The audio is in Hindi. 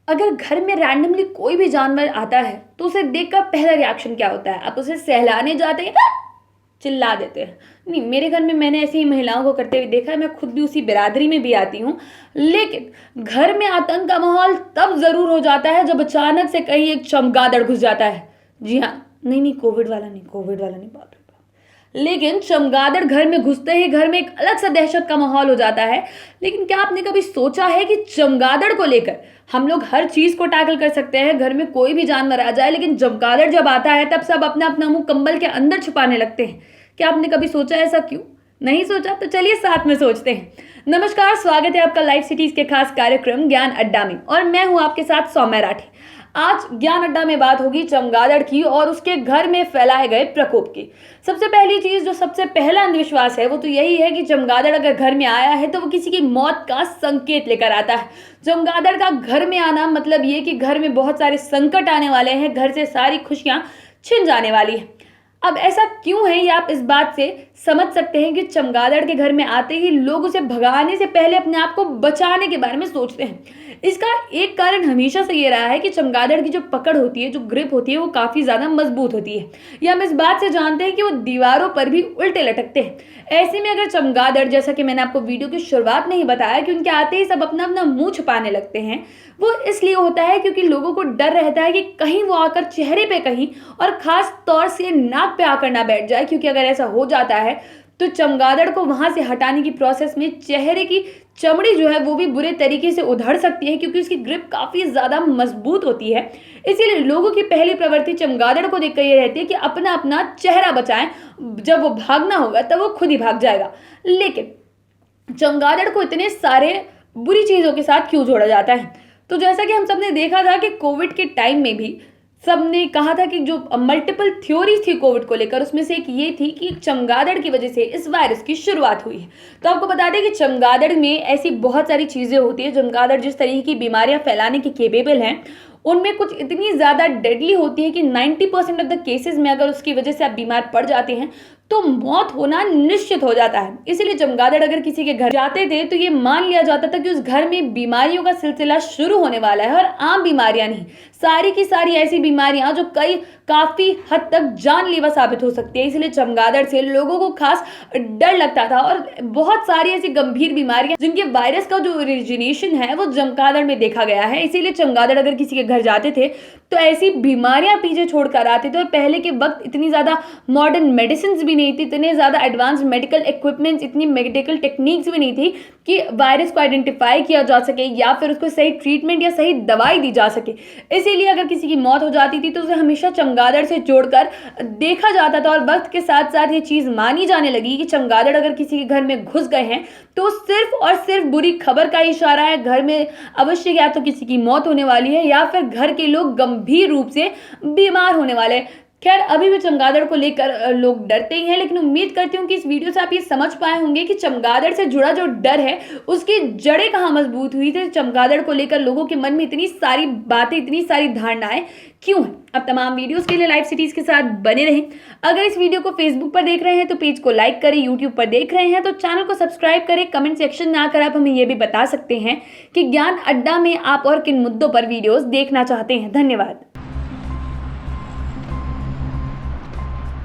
अगर घर में रैंडमली कोई भी जानवर आता है तो उसे देखकर पहला रिएक्शन क्या होता है? आप उसे सहलाने जाते हैं, चिल्ला देते हैं। नहीं, मेरे घर में मैंने ऐसी ही महिलाओं को करते हुए देखा है, मैं खुद भी उसी बिरादरी में भी आती हूँ। लेकिन घर में आतंक का माहौल तब ज़रूर हो जाता है जब अचानक से कहीं एक चमगादड़ घुस जाता है। जी हाँ, नहीं नहीं, कोविड वाला नहीं, कोविड वाला नहीं, बात। लेकिन चमगादड़ घर में घुसते ही घर में एक अलग सा दहशत का माहौल हो जाता है। लेकिन क्या आपने कभी सोचा है कि चमगादड़ को लेकर हम लोग हर चीज को टैकल कर सकते हैं, घर में कोई भी जानवर आ जाए, लेकिन चमगादड़ जब आता है तब सब अपना अपना मुंह कंबल के अंदर छुपाने लगते हैं। क्या आपने कभी सोचा ऐसा क्यों? नहीं सोचा? तो चलिए साथ में सोचते हैं। नमस्कार, स्वागत है आपका लाइफ सिटीज के खास कार्यक्रम ज्ञान अड्डा में, और मैं हूं आपके साथ सौम्या राठी। आज ज्ञान अड्डा में बात होगी चमगादड़ की और उसके घर में फैलाए गए प्रकोप की। सबसे पहली चीज, जो सबसे पहला अंधविश्वास है, वो तो यही है कि चमगादड़ अगर घर में आया है तो वो किसी की मौत का संकेत लेकर आता है। चमगादड़ का घर में आना मतलब ये कि घर में बहुत सारे संकट आने वाले हैं, घर से सारी खुशियां छिन जाने वाली है। अब ऐसा क्यों है, ये आप इस बात से समझ सकते हैं कि चमगादड़ के घर में आते ही लोग उसे भगाने से पहले अपने आप को बचाने के बारे में सोचते हैं। इसका एक कारण हमेशा से ये रहा है कि चमगादड़ की जो पकड़ होती है, जो ग्रिप होती है, वो काफी ज्यादा मजबूत होती है। ये हम इस बात से जानते हैं कि वो दीवारों पर भी उल्टे लटकते हैं। ऐसे में अगर चमगादड़, जैसा कि मैंने आपको वीडियो की शुरुआत में ही बताया कि उनके आते ही सब अपना अपना मुंह छुपाने लगते हैं, वो इसलिए होता है क्योंकि लोगों को डर रहता है कि कहीं वो आकर चेहरे पे कहीं, और खास तौर से नाक पे आकर ना बैठ जाए, क्योंकि अगर ऐसा हो जाता है तो चमगादड़ को वहां से हटाने की प्रोसेस में चेहरे की चमड़ी जो है वो भी बुरे तरीके से उधड़ सकती है, क्योंकि उसकी ग्रिप काफी ज्यादा मजबूत होती है। इसीलिए लोगों की पहली प्रवृत्ति चमगादड़ को देखकर ये रहती है कि अपना अपना चेहरा बचाएं, जब वो भागना होगा तब वो खुद ही भाग जाएगा। लेकिन चमगादड़ को इतने सारे बुरी चीजों के साथ क्यों जोड़ा जाता है? तो जैसा कि हम सबने देखा था कि कोविड के टाइम में भी सबने कहा था कि जो मल्टीपल थ्योरीज थी कोविड को लेकर, उसमें से एक ये थी कि चमगादड़ की वजह से इस वायरस की शुरुआत हुई है। तो आपको बता दें कि चमगादड़ में ऐसी बहुत सारी चीजें होती है। चमगादड़ जिस तरीके की बीमारियां फैलाने की केपेबल हैं, उनमें कुछ इतनी ज्यादा डेडली होती है कि 90% ऑफ द केसेस में अगर उसकी वजह से आप बीमार पड़ जाते हैं तो मौत होना निश्चित हो जाता है। इसीलिए चमगादड़ अगर किसी के घर जाते थे तो ये मान लिया जाता था कि उस घर में बीमारियों का सिलसिला शुरू होने वाला है, और आम बीमारियां नहीं, सारी की सारी ऐसी बीमारियां जो काफी हद तक जानलेवा साबित हो सकती है। इसलिए चमगादड़ से लोगों को खास डर लगता था, और बहुत सारी ऐसी गंभीर बीमारियां जिनके वायरस का जो ओरिजिनेशन है वो चमगादड़ में देखा गया है। इसीलिए चमगादड़ अगर किसी के घर जाते थे तो ऐसी बीमारियां पीछे छोड़कर आते थे। और पहले के वक्त इतनी ज्यादा मॉडर्न मेडिसिन भी नहीं थी, इतने ज्यादा एडवांस मेडिकल इक्विपमेंट्स, इतनी मेडिकल टेक्निक्स भी नहीं थी कि वायरस को आइडेंटिफाई किया जा सके या फिर उसको सही ट्रीटमेंट या सही दवाई दी जा सके। इसीलिए अगर किसी की मौत हो जाती थी तो उसे हमेशा चमगादड़ से जोड़कर देखा जाता था। और वक्त के साथ साथ ये चीज मानी जाने लगी कि चमगादड़ अगर किसी के घर में घुस गए हैं तो सिर्फ और सिर्फ बुरी खबर का इशारा है। घर में अवश्य या तो किसी की मौत होने वाली है या फिर घर के लोग गंभीर रूप से बीमार होने वाले हैं। खैर, अभी भी चमगादड़ को लेकर लोग डरते ही हैं, लेकिन उम्मीद करती हूँ कि इस वीडियो से आप ये समझ पाए होंगे कि चमगादड़ से जुड़ा जो डर है उसकी जड़ें कहाँ मजबूत हुई थी। चमगादड़ को लेकर लोगों के मन में इतनी सारी बातें, इतनी सारी धारणाएं क्यों है। अब तमाम वीडियोस के लिए लाइव सिटीज के साथ बने रहें। अगर इस वीडियो को फेसबुक पर देख रहे हैं तो पेज को लाइक करें, यूट्यूब पर देख रहे हैं तो चैनल को सब्सक्राइब करें। कमेंट सेक्शन में आकर आप हमें यह भी बता सकते हैं कि ज्ञान अड्डा में आप और किन मुद्दों पर वीडियोस देखना चाहते हैं। धन्यवाद।